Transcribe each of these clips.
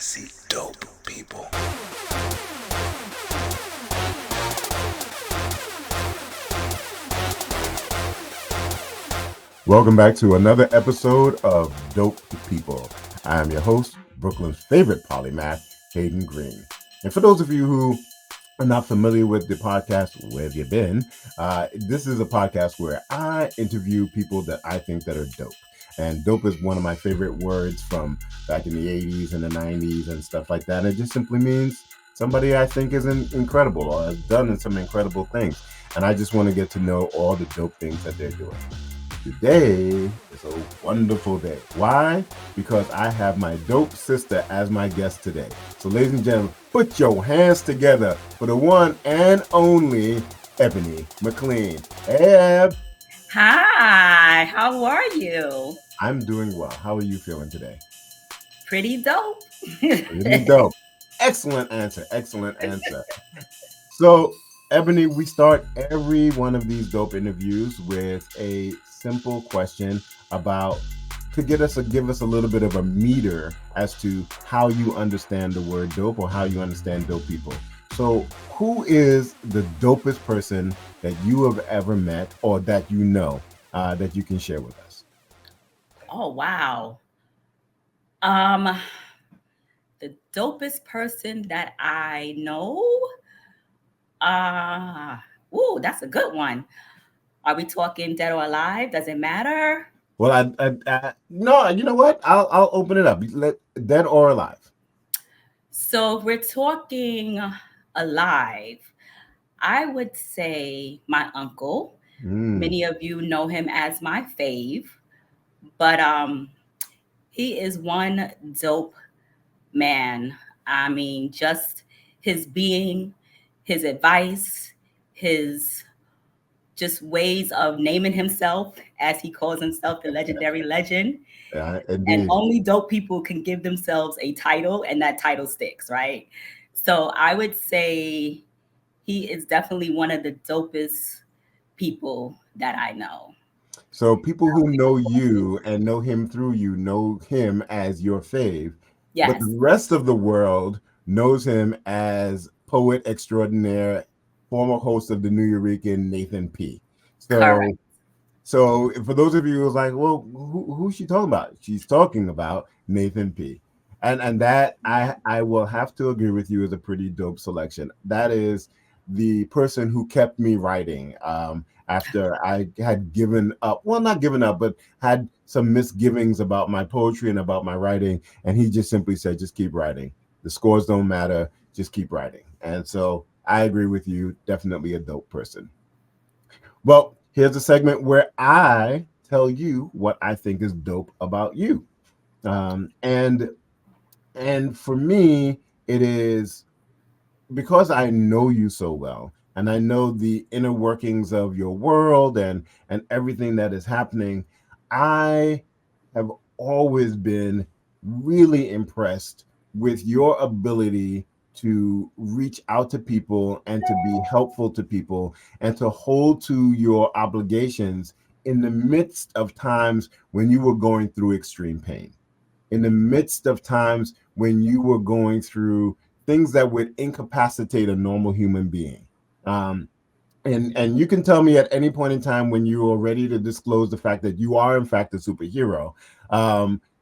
see dope people. Welcome back to another episode of Dope People. I am your host, Brooklyn's favorite polymath, Hayden Green. And for those of you who are not familiar with the podcast, where have you been? This is a podcast where I interview people that I think that are dope. And dope is one of my favorite words from back in the 80s and the 90s and stuff like that. It just simply means somebody I think is incredible or has done some incredible things. And I just want to get to know all the dope things that they're doing. Today is a wonderful day. Why? Because I have my dope sister as my guest today. So ladies and gentlemen, put your hands together for the one and only Ebony McLean. Hey, Eb. Hi, how are you? I'm doing well. How are you feeling today? Pretty dope. Pretty dope. Excellent answer. Excellent answer. So, Ebony, we start every one of these dope interviews with a simple question to give us a little bit of a meter as to how you understand the word dope or how you understand dope people. So, who is the dopest person that you have ever met or that you know that you can share with us? Oh, wow. The dopest person that I know. That's a good one. Are we talking dead or alive? Does it matter? Well, no. You know what? I'll open it up. Dead or alive. So if we're talking alive, I would say my uncle. Many of you know him as my fave, but he is one dope man. I mean, just his being, his advice, his just ways of naming himself, as he calls himself, the legendary legend. And only dope people can give themselves a title, and that title sticks, right? So I would say he is definitely one of the dopest people that I know. So people who know you and know him through you know him as your fave. Yes. But the rest of the world knows him as poet extraordinaire, former host of the New Eurekan, Nathan P. Correct. So for those of you who's like, well, who's she talking about? She's talking about Nathan P. And that I will have to agree with you is a pretty dope selection. That is the person who kept me writing after I had given up. Well, not given up, but had some misgivings about my poetry and about my writing. And he just simply said, just keep writing. The scores don't matter. Just keep writing. And so I agree with you. Definitely a dope person. Well, here's a segment where I tell you what I think is dope about you. And for me, it is because I know you so well and I know the inner workings of your world and everything that is happening. I have always been really impressed with your ability to reach out to people and to be helpful to people and to hold to your obligations in the midst of times when you were going through extreme pain, in the midst of times when you were going through things that would incapacitate a normal human being. And you can tell me at any point in time when you are ready to disclose the fact that you are in fact a superhero,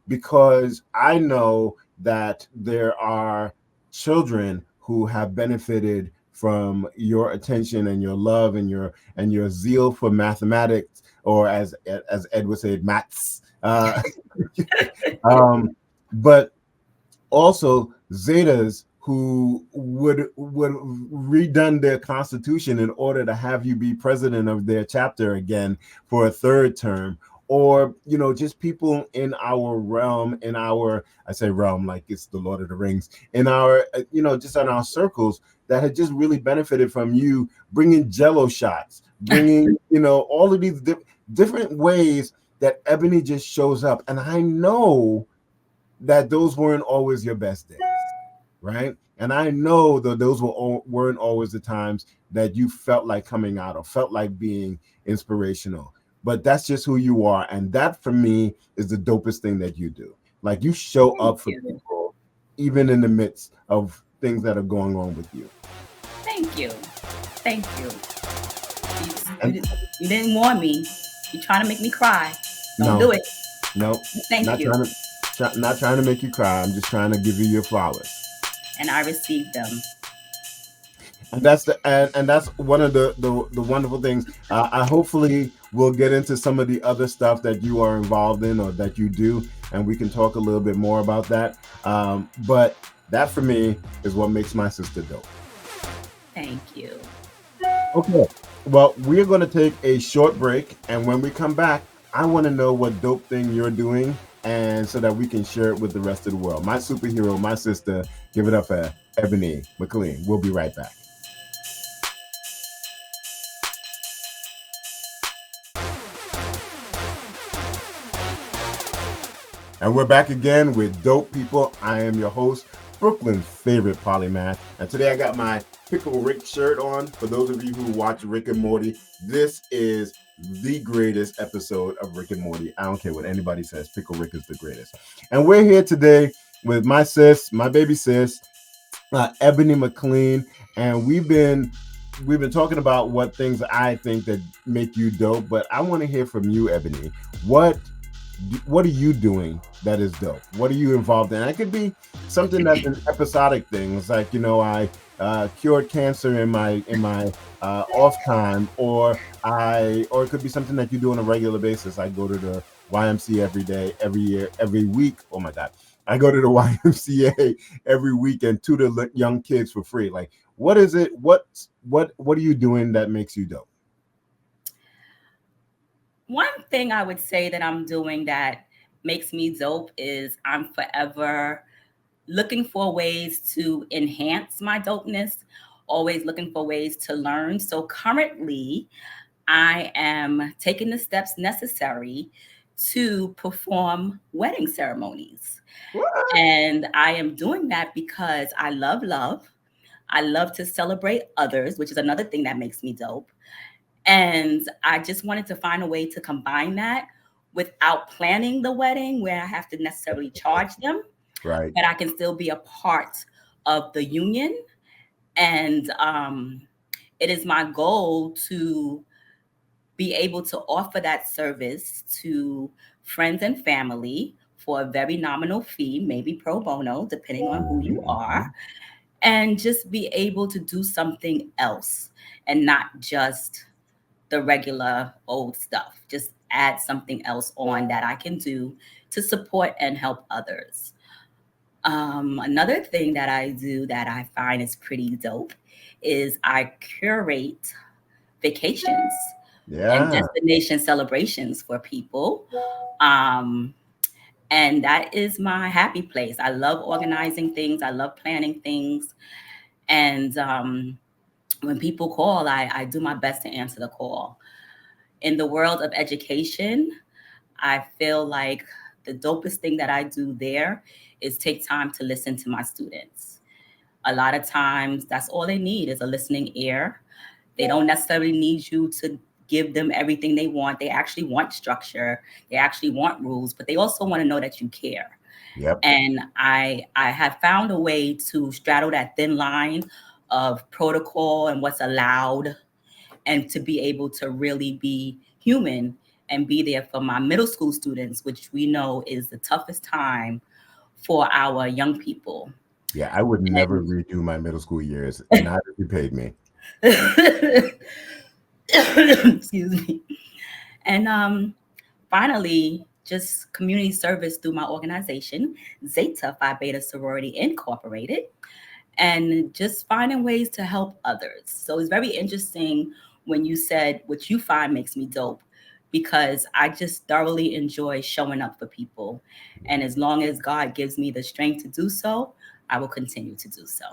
because I know that there are children who have benefited from your attention and your love and your zeal for mathematics, or as Ed would say, maths. But also Zetas who would redone their constitution in order to have you be president of their chapter again for a third term, or just people in our realm, I say realm like it's the Lord of the Rings, in our just in our circles that had just really benefited from you bringing Jello shots, bringing all of these different ways that Ebony just shows up. And I know that those weren't always your best days, right? And I know that those weren't always the times that you felt like coming out or felt like being inspirational. But that's just who you are. And that for me is the dopest thing that you do. Like, you show up for people even in the midst of things that are going on with you. Thank you. Thank you. And You didn't warn me. You're trying to make me cry. Don't no, do it. no, Thank you. not trying to make you cry. I'm just trying to give you your flowers. And I received them. And that's and that's one of the wonderful things. I hopefully will get into some of the other stuff that you are involved in or that you do, and we can talk a little bit more about that. But that for me is what makes my sister dope. Thank you. Okay, well, we're going to take a short break, and when we come back, I want to know what dope thing you're doing, and so that we can share it with the rest of the world. My superhero, my sister. Give it up for Ebony McLean. We'll be right back. And we're back again with Dope People. I am your host, Brooklyn's favorite Polymath. And today I got my Pickle Rick shirt on. For those of you who watch Rick and Morty, this is the greatest episode of Rick and Morty. I don't care what anybody says. Pickle Rick is the greatest. And we're here today with my sis, my baby sis, Ebony McLean. And we've been talking about what things I think that make you dope. But I want to hear from you, Ebony. What are you doing that is dope? What are you involved in? It could be something that's an episodic thing. It's like, I cured cancer in my off time, or it could be something that you do on a regular basis. I go to the YMCA every day, every year, every week. Oh my God. I go to the YMCA every week and tutor young kids for free. Like, what is it? What are you doing that makes you dope? One thing I would say that I'm doing that makes me dope is I'm forever looking for ways to enhance my dopeness, always looking for ways to learn. So currently, I am taking the steps necessary to perform wedding ceremonies. What? And I am doing that because I love love. I love to celebrate others, which is another thing that makes me dope. And I just wanted to find a way to combine that without planning the wedding where I have to necessarily charge them, Right. but I can still be a part of the union. And it is my goal to be able to offer that service to friends and family for a very nominal fee, maybe pro bono, depending on who you are, and just be able to do something else and not just the regular old stuff. Just add something else on that I can do to support and help others. Another thing that I do that I find is pretty dope is I curate vacations and destination celebrations for people. And that is my happy place. I love organizing things. I love planning things. And when people call, I do my best to answer the call. In the world of education, I feel like the dopest thing that I do there is take time to listen to my students. A lot of times, that's all they need is a listening ear. They don't necessarily need you to give them everything they want. They actually want structure. They actually want rules, but they also want to know that you care. Yep. And I have found a way to straddle that thin line of protocol and what's allowed, and to be able to really be human and be there for my middle school students, which we know is the toughest time for our young people. Yeah, I would never redo my middle school years, not if you paid me. Excuse me. And finally, just community service through my organization, Zeta Phi Beta Sorority Incorporated, and just finding ways to help others. So it's very interesting when you said what you find makes me dope, because I just thoroughly enjoy showing up for people. And as long as God gives me the strength to do so, I will continue to do so.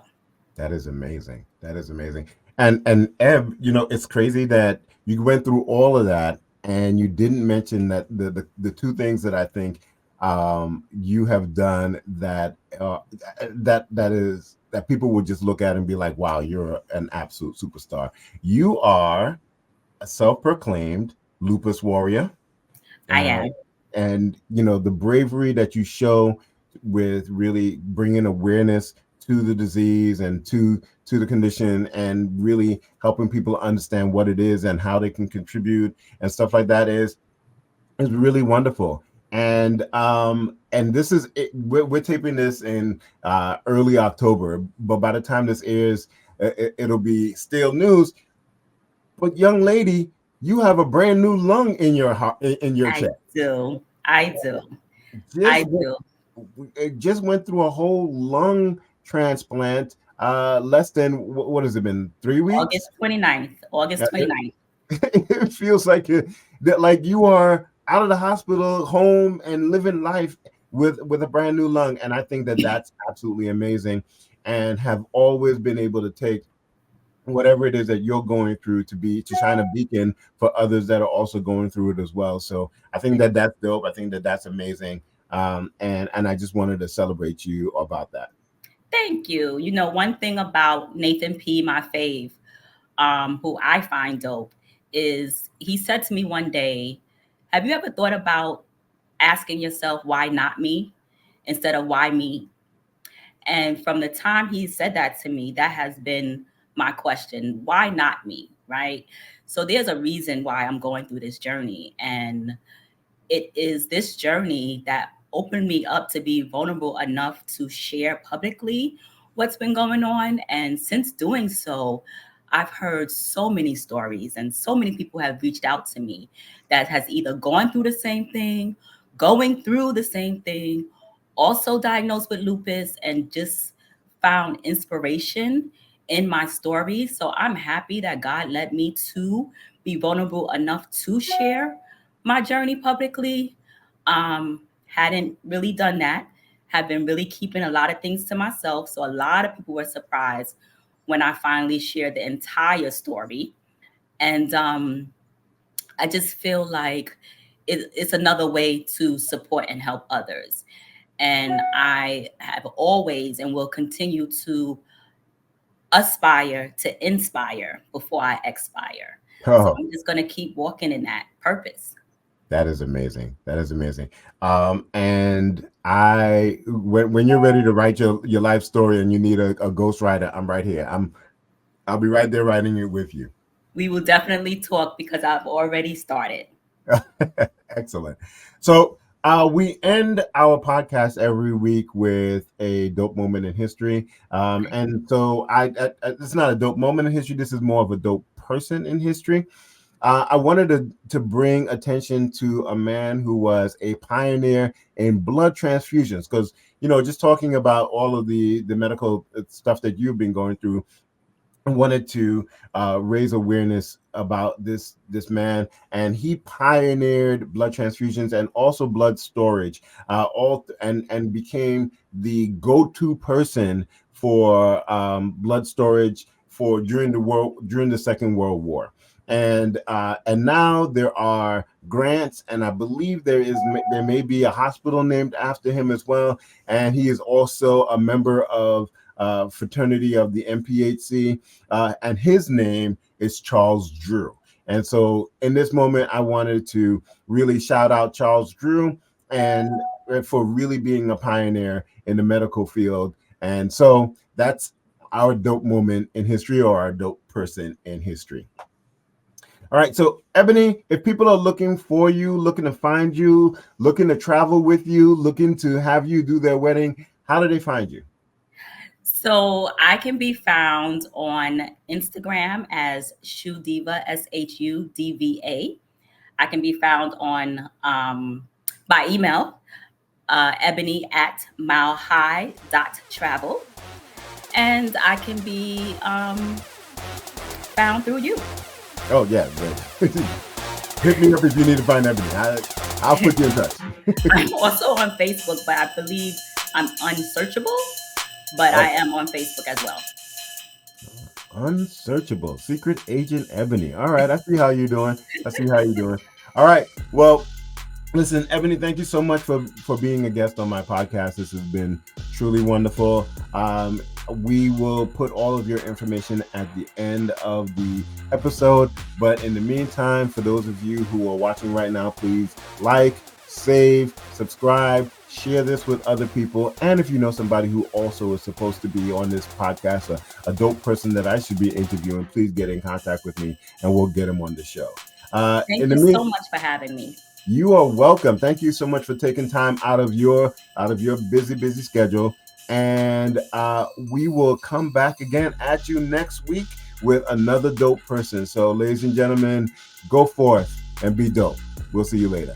That is amazing. That is amazing. And Eb, it's crazy that you went through all of that and you didn't mention that the two things that I think you have done that that people would just look at and be like, wow, you're an absolute superstar. You are a self-proclaimed Lupus Warrior. I am. And the bravery that you show with really bringing awareness to the disease and to the condition, and really helping people understand what it is and how they can contribute and stuff like that is really wonderful. And this is it, we're taping this in early October, but by the time this airs, it'll be still news. But young lady, you have a brand new lung in your heart, in your I chest. do. I do. I Just do. it just went through a whole lung transplant. Less than what has it been? 3 weeks? August 29th. August Yeah, 29th. it feels like that, like you are out of the hospital, home, and living life with a brand new lung. And I think that that's absolutely amazing, and have always been able to take whatever it is that you're going through to shine a beacon for others that are also going through it as well. So I think that that's dope. I think that that's amazing. And I just wanted to celebrate you about that. Thank you. You know, one thing about Nathan P., my fave, who I find dope, is he said to me one day, have you ever thought about asking yourself, why not me, instead of why me? And from the time he said that to me, that has been my question. Why not me? Right? So there's a reason why I'm going through this journey. And it is this journey that opened me up to be vulnerable enough to share publicly what's been going on. And since doing so, I've heard so many stories, and so many people have reached out to me that has either gone through the same thing, going through the same thing, also diagnosed with lupus, and just found inspiration in my story. So I'm happy that God led me to be vulnerable enough to share my journey publicly. Hadn't really done that. Have been really keeping a lot of things to myself. So a lot of people were surprised when I finally shared the entire story. And I just feel like it's another way to support and help others. And I have always and will continue to aspire to inspire before I expire. So I'm just going to keep walking in that purpose. That is amazing. That is amazing. And when you're ready to write your life story and you need a ghostwriter, I'm right here. I'll be right there writing it with you. We will definitely talk because I've already started. Excellent. So we end our podcast every week with a dope moment in history. And so it's not a dope moment in history. This is more of a dope person in history. I wanted to bring attention to a man who was a pioneer in blood transfusions, because, just talking about all of the medical stuff that you've been going through, I wanted to raise awareness about this man, and he pioneered blood transfusions and also blood storage, and became the go-to person for blood storage during the Second World War. And now there are grants, and I believe there may be a hospital named after him as well. And he is also a member of fraternity of the MPHC, and his name is Charles Drew. And so in this moment, I wanted to really shout out Charles Drew and for really being a pioneer in the medical field. And so that's our dope moment in history, or our dope person in history. All right, so Ebony, if people are looking for you, looking to find you, looking to travel with you, looking to have you do their wedding, how do they find you? So I can be found on Instagram as Shoe Diva, SHUDVA. I can be found on by email, ebony@milehigh.travel. And I can be found through you. Oh, yeah. Hit me up if you need to find Ebony. I'll put you in touch. I'm also on Facebook, but I believe I'm unsearchable. But I am on Facebook as well. Unsearchable. Secret Agent Ebony. All right. I see how you're doing. All right. Well, listen, Ebony, thank you so much for being a guest on my podcast. This has been truly wonderful. We will put all of your information at the end of the episode. But in the meantime, for those of you who are watching right now, please like, save, subscribe, share this with other people. And if you know somebody who also is supposed to be on this podcast, a dope person that I should be interviewing, please get in contact with me and we'll get him on the show. Thank you so much for having me. You are welcome. Thank you so much for taking time out of your busy schedule. And we will come back again at you next week with another dope person. So, ladies and gentlemen, go forth and be dope. We'll see you later.